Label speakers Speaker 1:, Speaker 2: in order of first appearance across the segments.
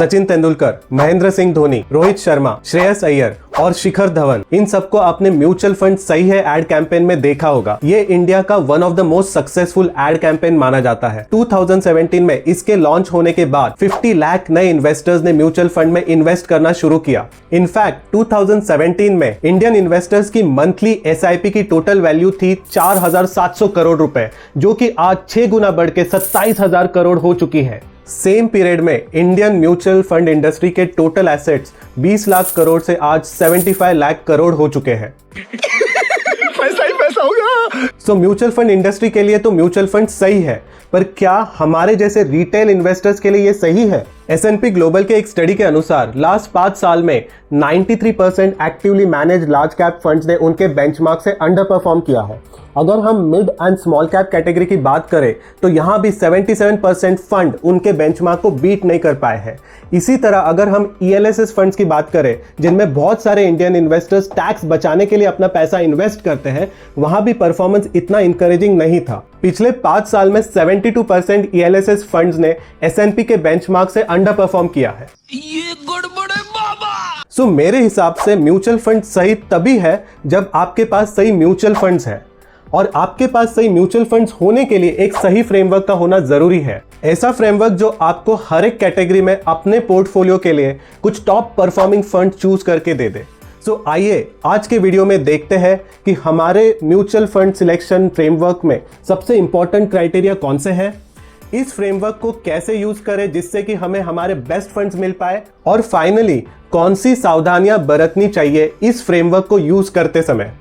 Speaker 1: सचिन तेंदुलकर, महेंद्र सिंह धोनी, रोहित शर्मा, श्रेयस अय्यर और शिखर धवन, इन सबको आपने म्यूचुअल फंड सही है एड कैंपेन में देखा होगा। ये इंडिया का one of the most successful ad campaign माना जाता है। 2017 में इसके लॉन्च होने के बाद 50 लाख नए इन्वेस्टर्स ने म्यूचुअल फंड में इन्वेस्ट करना शुरू किया। इनफैक्ट 2017 में इंडियन इन्वेस्टर्स की मंथली एसआईपी की टोटल वैल्यू थी 4,700 करोड़ रुपए, जो कि आज 6 गुना बढ़ के 27,000 करोड़ हो चुकी है। सेम पीरियड में इंडियन म्यूचुअल फंड इंडस्ट्री के टोटल एसेट्स 20 लाख करोड़ से आज 75 लाख करोड़ हो चुके हैं।
Speaker 2: पैसा ही पैसा हो गया।
Speaker 1: सो म्यूचुअल फंड इंडस्ट्री के लिए तो म्यूचुअल फंड सही है, पर क्या हमारे जैसे रिटेल इन्वेस्टर्स के लिए ये सही है? S&P ग्लोबल के एक स्टडी के अनुसार लास्ट 5 साल में 93% actively manage large cap funds ने उनके बेंचमार्क से अंडर परफॉर्म किया है। अगर हम mid and small cap category की बात करें तो यहां भी 77% फंड उनके बेंचमार्क को बीट नहीं कर पाए हैं। इसी तरह अगर हम ELSS फंड्स की बात करें, जिनमें बहुत सारे इंडियन इन्वेस्टर्स टैक्स बचाने के लिए अपना पैसा इन्वेस्ट करते हैं, वहां भी परफॉर्मेंस इतना इंकरेजिंग नहीं था। पिछले 5 साल में 72% ELSS फंड्स ने S&P के बेंचमार्क से अंडर परफॉर्म किया है।
Speaker 2: ये गड़बड़ है बाबा।
Speaker 1: सो मेरे हिसाब से म्यूचुअल फंड सही तभी है जब आपके पास सही म्यूचुअल फंड्स है, और आपके पास सही म्यूचुअल फंड्स होने के लिए एक सही फ्रेमवर्क का होना जरूरी है। ऐसा फ्रेमवर्क जो आपको हर एक कैटेगरी में अपने पोर्टफोलियो के लिए कुछ टॉप परफॉर्मिंग फंड चूज करके दे दे। सो आइए आज के वीडियो में देखते हैं कि हमारे म्यूचुअल फंड सिलेक्शन फ्रेमवर्क में सबसे इंपॉर्टेंट क्राइटेरिया कौन से हैं, इस फ्रेमवर्क को कैसे यूज करें जिससे कि हमें हमारे बेस्ट फंड्स मिल पाए, और फाइनली कौन सी सावधानियां बरतनी चाहिए इस फ्रेमवर्क को यूज करते समय।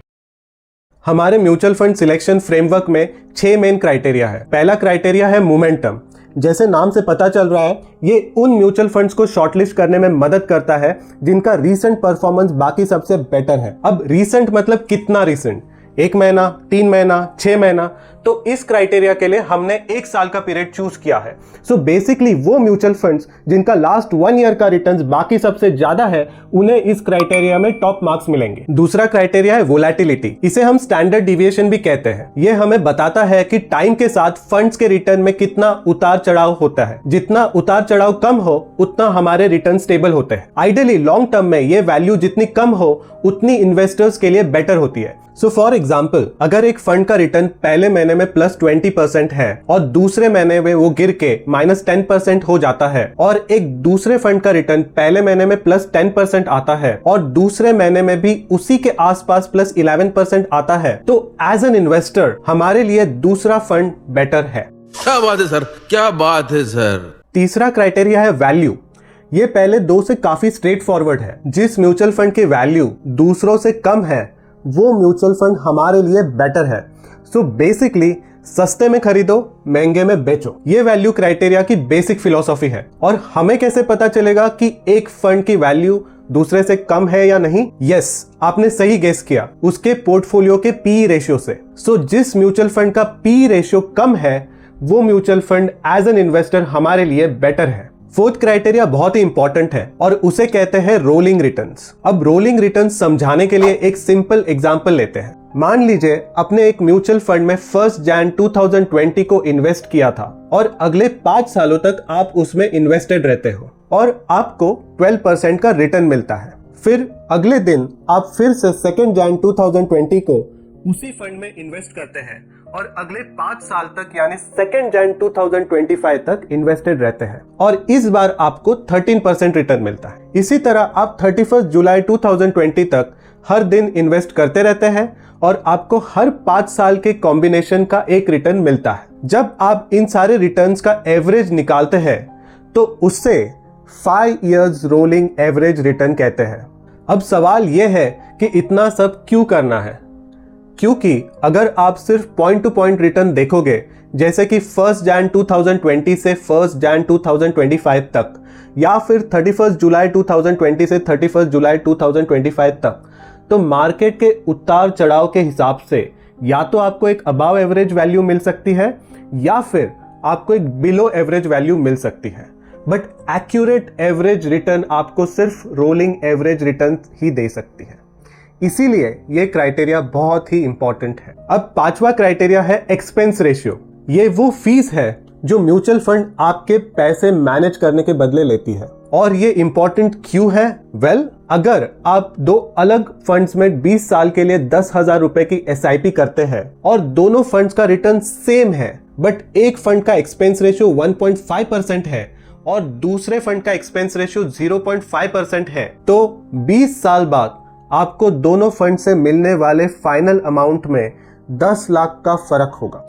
Speaker 1: हमारे म्यूचुअल फंड सिलेक्शन फ्रेमवर्क में 6 मेन क्राइटेरिया है। पहला क्राइटेरिया है मोमेंटम। जैसे नाम से पता चल रहा है, ये उन म्यूचुअल फंड्स को शॉर्टलिस्ट करने में मदद करता है जिनका रीसेंट परफॉर्मेंस बाकी सबसे बेटर है। अब रीसेंट मतलब कितना रीसेंट? 1 महीना, 3 महीना, 6 महीना? तो इस क्राइटेरिया के लिए हमने 1 साल का पीरियड चूज किया है। सो बेसिकली वो म्यूचुअल फंड्स जिनका लास्ट 1 ईयर का रिटर्न्स बाकी सबसे ज्यादा है, उन्हें इस क्राइटेरिया में टॉप मार्क्स मिलेंगे। दूसरा क्राइटेरिया है वोलेटिलिटी। इसे हम स्टैंडर्ड डिविएशन भी कहते हैं। ये हमें बताता है कि टाइम के साथ फंड्स के रिटर्न में कितना उतार चढ़ाव होता है। जितना उतार चढ़ाव कम हो उतना हमारे रिटर्न स्टेबल होते हैं। आइडियली लॉन्ग टर्म में ये वैल्यू जितनी कम हो उतनी इन्वेस्टर्स के लिए बेटर होती है। सो फॉर एग्जाम्पल, अगर एक फंड का रिटर्न पहले महीने में +20% है और दूसरे महीने में वो गिर के -10% हो जाता है, और एक दूसरे फंड का रिटर्न पहले महीने में +10% आता है और दूसरे महीने में भी उसी के आसपास +11% आता है, तो एज एन इन्वेस्टर हमारे लिए दूसरा फंड बेटर है।
Speaker 2: क्या बात है सर, क्या बात है सर।
Speaker 1: तीसरा क्राइटेरिया है वैल्यू। ये पहले 2 से काफी स्ट्रेट फॉरवर्ड है। जिस म्यूचुअल फंड की वैल्यू दूसरों से कम है वो म्यूचुअल फंड हमारे लिए बेटर है। सो बेसिकली सस्ते में खरीदो, महंगे में बेचो। ये वैल्यू क्राइटेरिया की बेसिक फिलॉसफी है। और हमें कैसे पता चलेगा कि एक फंड की वैल्यू दूसरे से कम है या नहीं? यस, आपने सही गेस किया, उसके पोर्टफोलियो के पी रेशियो से। सो जिस म्यूचुअल फंड का पी रेशियो कम है वो mutual fund as an investor हमारे लिए बेटर है। फोर्थ क्राइटेरिया बहुत ही इंपॉर्टेंट है और उसे कहते हैं रोलिंग रिटर्न्स। अब रोलिंग रिटर्न्स समझाने के लिए एक सिंपल एग्जांपल लेते हैं। मान लीजिए आपने एक म्यूचुअल फंड में 1 जनवरी 2020 को इन्वेस्ट किया था और अगले 5 सालों तक आप उसमें इन्वेस्टेड रहते हो और आपको 12% का रिटर्न मिलता है। फिर अगले दिन आप फिर से 2 जनवरी 2020 को उसी फंड में इन्वेस्ट करते हैं और अगले 5 साल तक यानी 2 जनवरी 2025 तक इन्वेस्टेड रहते हैं और इस बार आपको 13% रिटर्न मिलता है। इसी तरह आप 31 जुलाई 2020 तक हर दिन इन्वेस्ट करते रहते हैं और आपको हर 5 साल के कॉम्बिनेशन का एक रिटर्न मिलता है। जब आप इन सारे रिटर्न्स का एवरेज निकालते हैं तो उससे 5 इयर्स रोलिंग एवरेज रिटर्न कहते हैं। अब सवाल यह है कि इतना सब क्यों करना है? क्योंकि अगर आप सिर्फ पॉइंट टू पॉइंट रिटर्न देखोगे, जैसे कि 1 जनवरी 2020 से 1 जनवरी 2025 तक, या फिर 31 जुलाई 2020 से 31 जुलाई 2025 तक, तो मार्केट के उतार चढ़ाव के हिसाब से या तो आपको एक अबव एवरेज वैल्यू मिल सकती है या फिर आपको एक बिलो एवरेज वैल्यू मिल सकती है, बट एक्यूरेट एवरेज रिटर्न आपको सिर्फ रोलिंग एवरेज रिटर्न ही दे सकती है। इसीलिए ये क्राइटेरिया बहुत ही इंपॉर्टेंट है। अब 5वां क्राइटेरिया है एक्सपेंस रेशियो। ये वो फीस है जो म्यूचुअल फंड आपके पैसे मैनेज करने के बदले लेती है। और ये इंपॉर्टेंट क्यों है? अगर आप दो अलग फंड्स में 20 साल के लिए 10,000 रुपए की SIP करते हैं और दोनों फंड्स का रिटर्न सेम है, बट एक फंड का एक्सपेंस रेशियो 1.5% है और दूसरे फंड का एक्सपेंस रेशियो 0.5% है, तो 20 साल बाद आपको दोनों फंड से मिलने वाले फाइनल अमाउंट में 10 लाख का फर्क होगा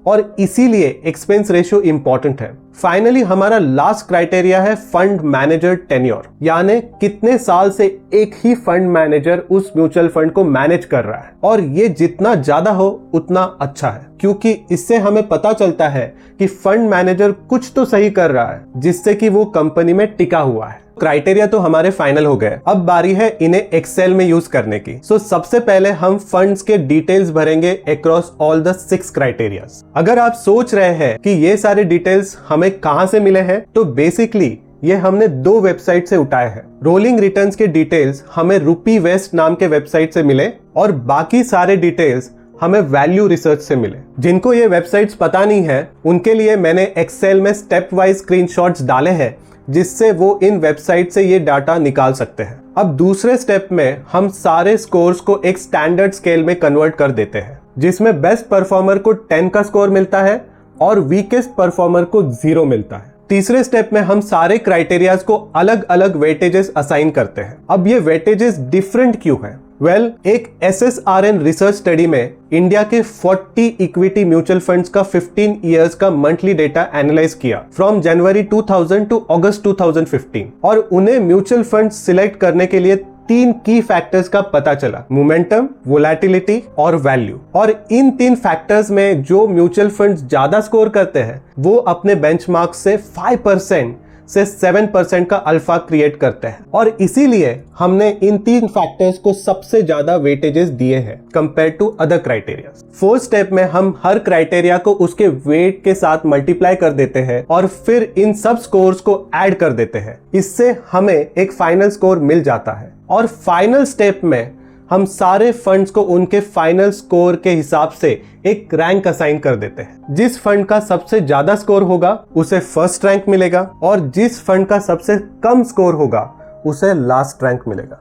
Speaker 1: और इसीलिए एक्सपेंस रेशियो इंपॉर्टेंट है। फाइनली हमारा लास्ट क्राइटेरिया है फंड मैनेजर टेन्योर, यानी कितने साल से एक ही फंड मैनेजर उस म्यूचुअल फंड को मैनेज कर रहा है, और ये जितना ज्यादा हो उतना अच्छा है, क्योंकि इससे हमें पता चलता है कि फंड मैनेजर कुछ तो सही कर रहा है जिससे कि वो कंपनी में टिका हुआ है। क्राइटेरिया तो हमारे फाइनल हो गए, अब बारी है इन्हें एक्सेल में यूज करने की। सबसे पहले हम फंड्स के डिटेल्स भरेंगे अक्रॉस ऑल द 6 क्राइटेरियाज। अगर आप सोच रहे हैं कि ये सारे डिटेल्स हमें कहां से मिले हैं, तो बेसिकली ये हमने 2 वेबसाइट से उठाए हैं। रोलिंग रिटर्न्स के डिटेल्स हमें रूपी वेस्ट नाम के वेबसाइट से मिले और बाकी सारे डिटेल्स हमें वैल्यू रिसर्च से मिले। जिनको ये वेबसाइट्स पता नहीं है उनके लिए मैंने एक्सेल में स्टेप वाइज स्क्रीनशॉट्स डाले हैं जिससे वो इन वेबसाइट से ये डाटा निकाल सकते हैं। अब दूसरे स्टेप में हम सारे स्कोर्स को एक स्टैंडर्ड स्केल में कन्वर्ट कर देते हैं, जिसमें बेस्ट परफॉर्मर को 10 का स्कोर मिलता है और वीकेस्ट परफॉर्मर को 0 मिलता है। तीसरे स्टेप में हम सारे क्राइटेरियाज को अलग अलग वेटेजेस असाइन करते हैं। अब ये वेटेजेस डिफरेंट क्यों है? एक SSRN रिसर्च स्टडी में इंडिया के 40 इक्विटी म्यूचुअल फंड्स का 15 इयर्स का मंथली डेटा एनालाइज किया फ्रॉम जनवरी 2000 टू अगस्त 2015 और उन्हें म्यूचुअल फंड सिलेक्ट करने के लिए 3 की फैक्टर्स का पता चला: मोमेंटम, वोलेटिलिटी और वैल्यू। और इन 3 फैक्टर्स में जो म्यूचुअल फंड्स ज्यादा स्कोर करते हैं वो अपने बेंचमार्क से 5% से 7% का अल्फा क्रिएट करते हैं, और इसीलिए हमने इन 3 फैक्टर्स को सबसे ज्यादा वेटेजेस दिए हैं compare to other criteria. 4th step में हम हर क्राइटेरिया को उसके वेट के साथ मल्टीप्लाई कर देते हैं और फिर इन सब स्कोर्स को ऐड कर देते हैं। इससे हमें एक फाइनल स्कोर मिल जाता है और फाइनल स्टेप में हम सारे फंड्स को उनके फाइनल स्कोर के हिसाब से एक रैंक असाइन कर देते हैं। जिस फंड का सबसे ज्यादा स्कोर होगा उसे फर्स्ट रैंक मिलेगा और जिस फंड का सबसे कम स्कोर होगा उसे लास्ट रैंक मिलेगा।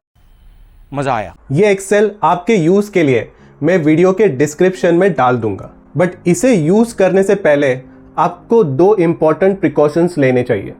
Speaker 3: मजा आया?
Speaker 1: ये एक्सेल आपके यूज के लिए मैं वीडियो के डिस्क्रिप्शन में डाल दूंगा, बट इसे यूज करने से पहले आपको 2 इंपॉर्टेंट प्रिकॉशंस लेने चाहिए।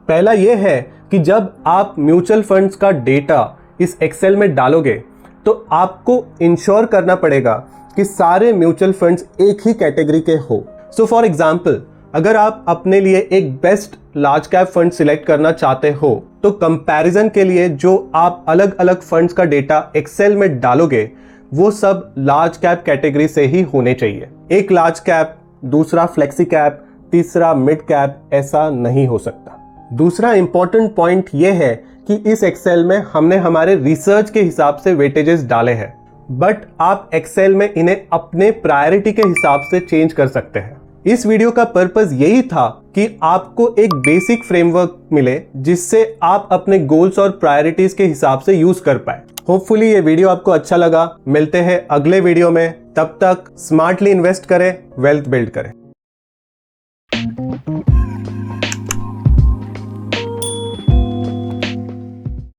Speaker 1: पहला यह है कि जब आप म्यूचुअल फंड्स का डेटा इस एक्सेल में डालोगे तो आपको इंश्योर करना पड़ेगा कि सारे म्यूचुअल फंड्स एक ही कैटेगरी के हो। फॉर एग्जाम्पल, अगर आप अपने लिए एक best large cap fund select करना चाहते हो तो कंपैरिजन के लिए जो आप अलग अलग फंड्स का डेटा एक्सेल में डालोगे वो सब लार्ज कैप कैटेगरी से ही होने चाहिए। एक लार्ज कैप, दूसरा फ्लेक्सी कैप, तीसरा मिड कैप, ऐसा नहीं हो सकता। दूसरा इंपॉर्टेंट पॉइंट ये है कि इस एक्सेल में हमने हमारे रिसर्च के हिसाब से वेटेजेस डाले हैं, बट आप एक्सेल में इन्हें अपने प्रायोरिटी के हिसाब से चेंज कर सकते हैं। इस वीडियो का पर्पस यही था कि आपको एक बेसिक फ्रेमवर्क मिले जिससे आप अपने गोल्स और प्रायोरिटीज के हिसाब से यूज कर पाए। होपफुली ये वीडियो आपको अच्छा लगा। मिलते हैं अगले वीडियो में, तब तक स्मार्टली इन्वेस्ट करें, वेल्थ बिल्ड करें।